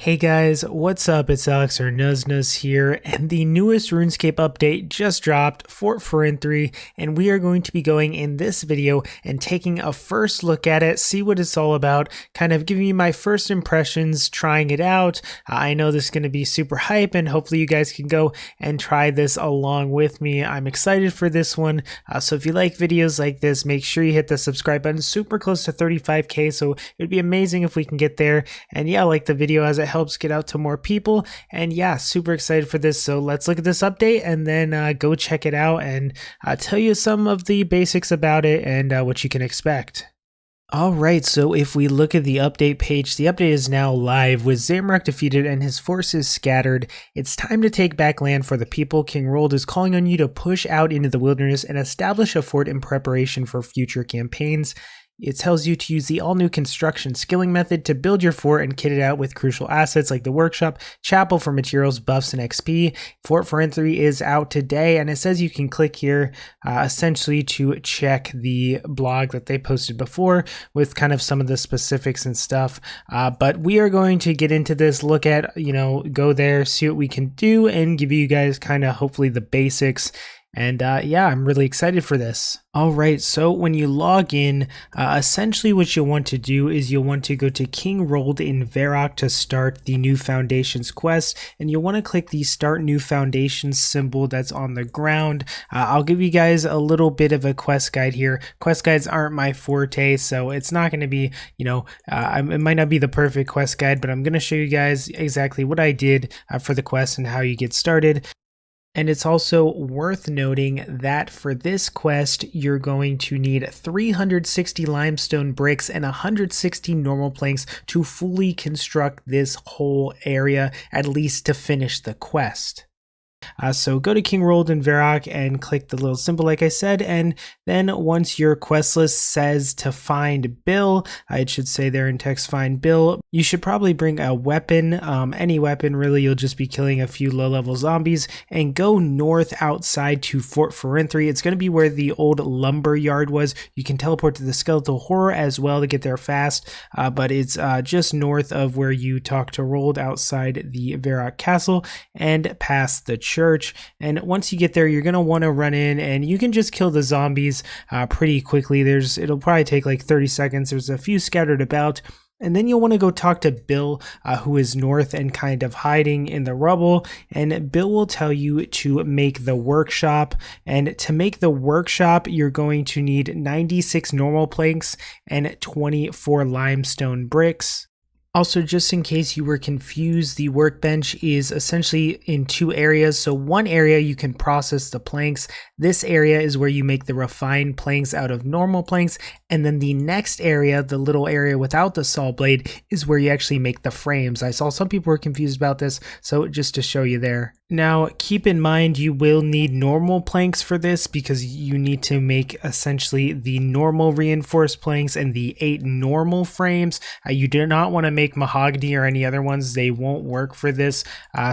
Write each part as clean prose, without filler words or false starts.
Hey guys, what's up? It's Alex or Nuzz here, and the newest Runescape update just dropped for Forinthry, and we are going to be going in this video and taking a first look at it, see what it's all about, kind of giving you my first impressions, trying it out. I know this is going to be super hype, and hopefully you guys can go and try this along with me. I'm excited for this one, so if you like videos like this, make sure you hit the subscribe button. Super close to 35k, so it'd be amazing if we can get there. And yeah, like the video as it helps get out to more people. And yeah, super excited for this. So let's look at this update and then go check it out and tell you some of the basics about it and what you can expect. Alright, so if we look at the update page, the update is now live with Zamorak defeated and his forces scattered. It's time to take back land for the people. King Rold is calling on you to push out into the wilderness and establish a fort in preparation for future campaigns. It tells you to use the all-new construction skilling method to build your fort and kit it out with crucial assets like the workshop, chapel for materials, buffs, and XP. Fort Forinthry is out today, and it says you can click here essentially to check the blog that they posted before with kind of some of the specifics and stuff. But we are going to get into this, look at, go there, see what we can do, and give you guys kind of hopefully the basics. And yeah, I'm really excited for this. All right, so when you log in, essentially what you'll want to do is you'll want to go to King Rold in Varrock to start the New Foundations quest, and you'll want to click the Start New Foundations symbol that's on the ground. I'll give you guys a little bit of a quest guide here. Quest guides aren't my forte, so it's not going to be, it might not be the perfect quest guide, but I'm going to show you guys exactly what I did for the quest and how you get started. And it's also worth noting that for this quest, you're going to need 360 limestone bricks and 160 normal planks to fully construct this whole area, at least to finish the quest. So go to King Rold in Varrock and click the little symbol like I said, and then once your quest list says to find Bill, it should say there in text find Bill, you should probably bring a weapon, any weapon really. You'll just be killing a few low level zombies, and go north outside to Fort Forinthry. It's going to be where the old lumber yard was. You can teleport to the skeletal horror as well to get there fast, but it's just north of where you talk to Rold outside the Varrock castle and past the church. And once you get there, you're going to want to run in, and you can just kill the zombies pretty quickly. It'll probably take like 30 seconds. There's a few scattered about. And then you'll want to go talk to Bill, who is north and kind of hiding in the rubble. And Bill will tell you to make the workshop. And to make the workshop, you're going to need 96 normal planks and 24 limestone bricks. Also, just in case you were confused, the workbench is essentially in two areas. So one area you can process the planks. This area is where you make the refined planks out of normal planks. And then the next area, the little area without the saw blade, is where you actually make the frames. I saw some people were confused about this, so just to show you there. Now, keep in mind you will need normal planks for this because you need to make essentially the normal reinforced planks and the 8 normal frames. You do not want to make mahogany or any other ones. They won't work for this.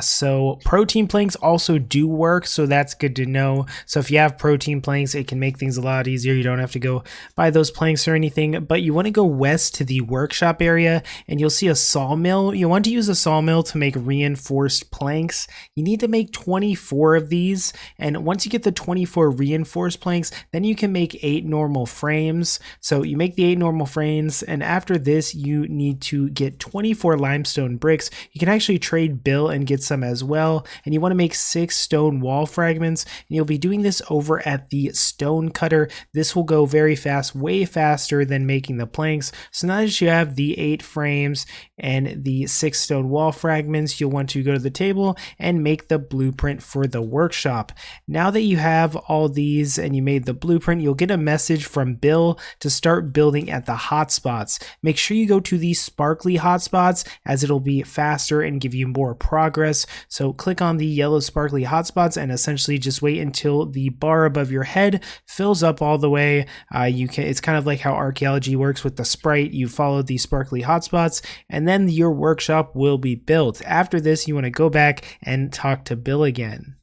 So protein planks also do work, so that's good to know. So if you have protein planks, it can make things a lot easier. You don't have to go buy those planks or anything, but you want to go west to the workshop area and you'll see a sawmill. You want to use a sawmill to make reinforced planks. You need to make 24 of these, and once you get the 24 reinforced planks, then you can make 8 normal frames. So you make the 8 normal frames, and after this you need to get 24 limestone bricks. You can actually trade Bill and get some as well, and you want to make 6 stone wall fragments, and you'll be doing this over at the stone cutter. This will go very fast, way faster than making the planks. So now that you have the 8 frames and the 6 stone wall fragments, you'll want to go to the table and make the blueprint for the workshop. Now that you have all these and you made the blueprint, you'll get a message from Bill to start building at the hotspots. Make sure you go to the sparkly hotspots, as it'll be faster and give you more progress. So click on the yellow sparkly hotspots and essentially just wait until the bar above your head fills up all the way. It's kind of like how archaeology works with the sprite. You follow the sparkly hotspots and then your workshop will be built. After this, you want to go back and talk to Bill again.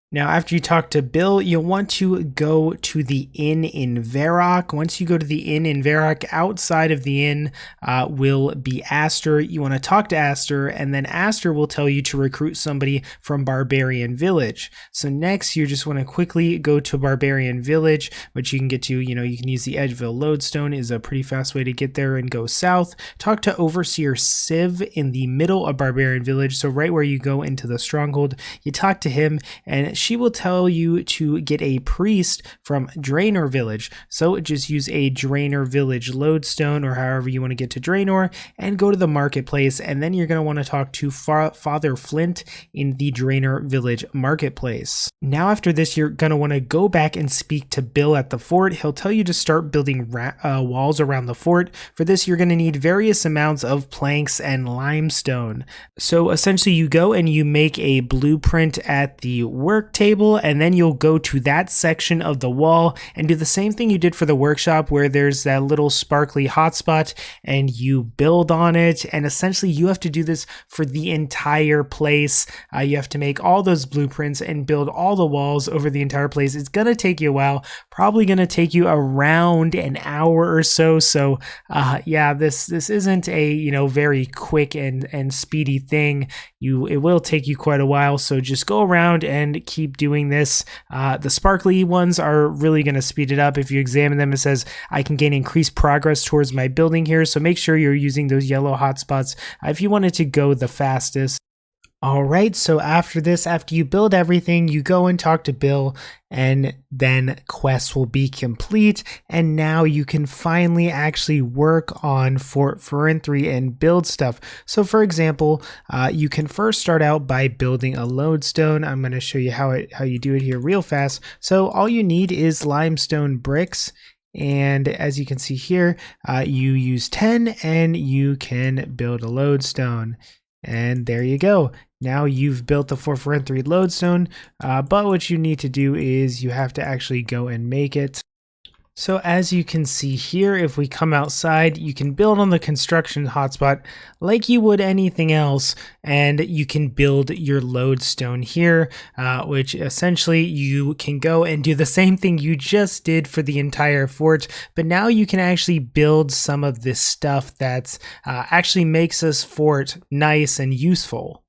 Now, after you talk to Bill, you'll want to go to the inn in Varrock. Once you go to the inn in Varrock, outside of the inn will be Aster. You want to talk to Aster, and then Aster will tell you to recruit somebody from Barbarian Village. So next, you just want to quickly go to Barbarian Village, which you can get to, you can use the Edgeville Lodestone is a pretty fast way to get there, and go south. Talk to Overseer Civ in the middle of Barbarian Village, so right where you go into the stronghold. You talk to him, and she will tell you to get a priest from Draenor Village. So just use a Draenor Village Lodestone, or however you want to get to Draenor, and go to the marketplace, and then you're going to want to talk to Father Flint in the Draenor Village Marketplace. Now after this, you're going to want to go back and speak to Bill at the fort. He'll tell you to start building walls around the fort. For this, you're going to need various amounts of planks and limestone. So essentially, you go and you make a blueprint at the work table, and then you'll go to that section of the wall and do the same thing you did for the workshop, where there's that little sparkly hotspot, and you build on it. And essentially, you have to do this for the entire place. You have to make all those blueprints and build all the walls over the entire place. It's gonna take you a while, probably gonna take you around an hour or so. So yeah, this isn't a very quick and speedy thing. It will take you quite a while, so just go around and keep doing this. The sparkly ones are really going to speed it up. If you examine them, it says I can gain increased progress towards my building here, so make sure you're using those yellow hotspots if you want it to go the fastest. Alright, so after this, after you build everything, you go and talk to Bill, and then quests will be complete, and now you can finally actually work on Fort Forinthry and build stuff. So for example, you can first start out by building a lodestone. I'm going to show you how you do it here real fast. So all you need is limestone bricks. And as you can see here, you use 10 and you can build a lodestone. And there you go. Now you've built the Fort Forinthry lodestone, but what you need to do is you have to actually go and make it. So as you can see here, if we come outside, you can build on the construction hotspot like you would anything else, and you can build your lodestone here, which essentially you can go and do the same thing you just did for the entire fort, but now you can actually build some of this stuff that actually makes this fort nice and useful.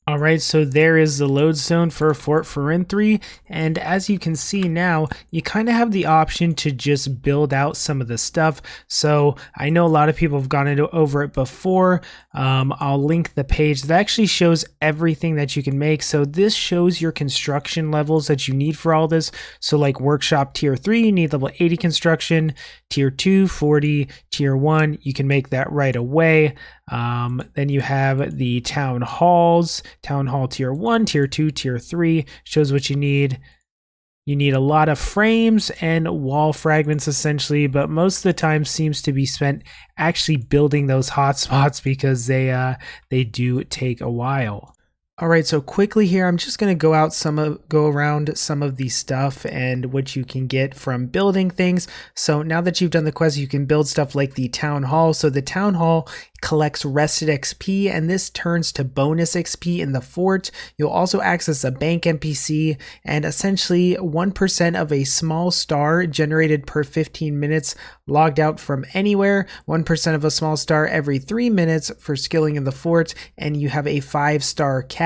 Alright, so there is the lodestone for Fort Forinthry, and as you can see now, you kind of have the option to just build out some of the stuff. So I know a lot of people have gone over it before. I'll link the page that actually shows everything that you can make. So this shows your construction levels that you need for all this. So like workshop tier 3, you need level 80 construction, tier 2, 40, tier 1, you can make that right away. Then you have the town halls, town hall tier 1, tier 2, tier 3, shows what you need. You need a lot of frames and wall fragments essentially, but most of the time seems to be spent actually building those hotspots because they do take a while. All right, so quickly here, I'm just going to go around some of the stuff and what you can get from building things. So now that you've done the quest, you can build stuff like the town hall. So the town hall collects rested XP, and this turns to bonus XP in the fort. You'll also access a bank NPC, and essentially 1% of a small star generated per 15 minutes logged out from anywhere, 1% of a small star every 3 minutes for skilling in the fort, and you have a 5-star cap.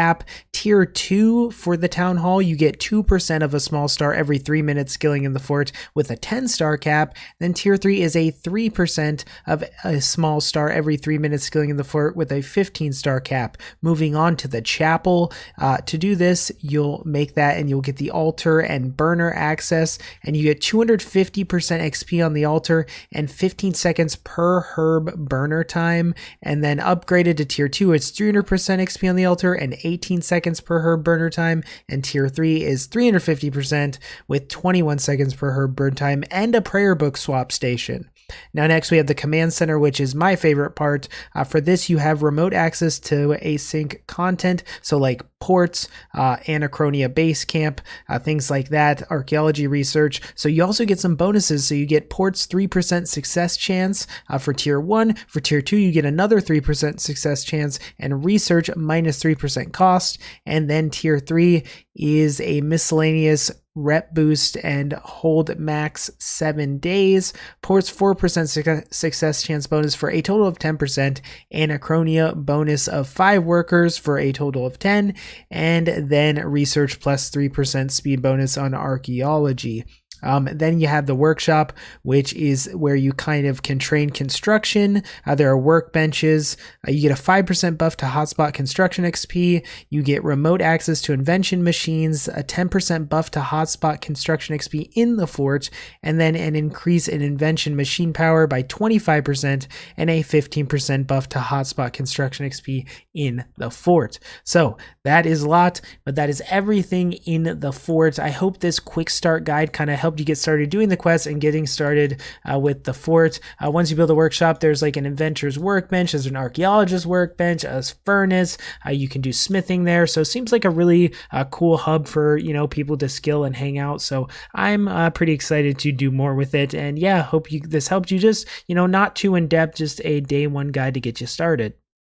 Tier 2 for the town hall, you get 2% of a small star every 3 minutes skilling in the fort with a 10-star cap. Then tier 3 is a 3% of a small star every 3 minutes skilling in the fort with a 15-star cap. Moving on to the chapel, to do this, you'll make that and you'll get the altar and burner access, and you get 250% XP on the altar and 15 seconds per herb burner time. And then upgraded to tier 2, it's 300% XP on the altar and 18 seconds per herb burner time, and tier 3 is 350% with 21 seconds per herb burn time and a prayer book swap station. Now next we have the command center, which is my favorite part. For this you have remote access to async content, so like ports, Anachronia base camp, things like that, archaeology research. So you also get some bonuses. So you get ports 3% success chance for tier 1. For tier 2 you get another 3% success chance, and research minus 3% cost. And then tier 3 is a miscellaneous rep boost and hold max 7 days, ports 4% success chance bonus for a total of 10%, Anachronia bonus of 5 workers for a total of 10, and then research plus 3% speed bonus on archaeology. Then you have the workshop, which is where you kind of can train construction. There are workbenches. You get a 5% buff to hotspot construction XP. You get remote access to invention machines, a 10% buff to hotspot construction XP in the fort, and then an increase in invention machine power by 25% and a 15% buff to hotspot construction XP in the fort. So that is a lot, but that is everything in the fort. I hope this quick start guide kind of helped you get started doing the quests and getting started with the fort. Once you build a workshop, there's like an inventor's workbench, there's an archaeologist's workbench, a furnace, you can do smithing there. So it seems like a really cool hub for, you know, people to skill and hang out. So I'm pretty excited to do more with it. And yeah, hope this helped you. Just, you know, not too in depth, just a day one guide to get you started.